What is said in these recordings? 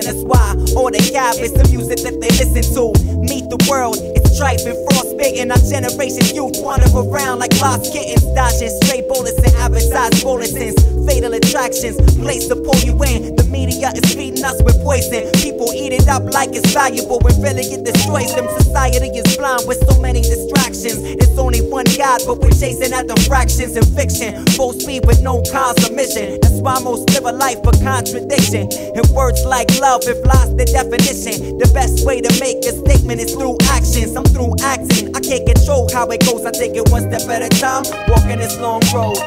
and that's why all they have is the music that they listen to. Meet the world, it's tripe and frostbitten. Our generation youth wander around like lost kittens, dodging stray bullets and advertised bulletins. Fatal attractions, place to pull you in. The media is feeding us with poison. People eat it up like it's valuable when really it destroys them. Society is blind with so many distractions. It's only one God, but we're chasing at the fractions in fiction. Full speed with no cause or mission. That's why most live a life of contradiction. And words like love have lost their definition. The best way to make a statement is through actions. I'm through acting. I can't control how it goes. I take it one step at a time, walking this long road.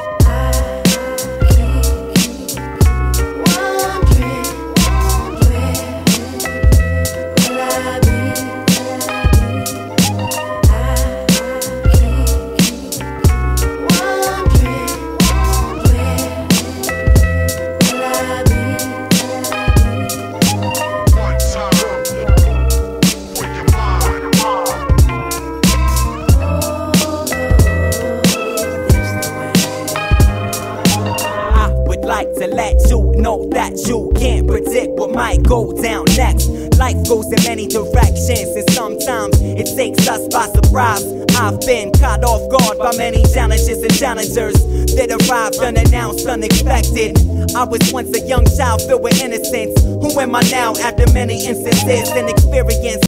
Like to let you know that you can't predict what might go down next. Life goes in many directions, and sometimes it takes us by surprise. I've been caught off guard by many challenges and challengers that arrived unannounced, unexpected. I was once a young child filled with innocence. Who am I now after many instances and experience?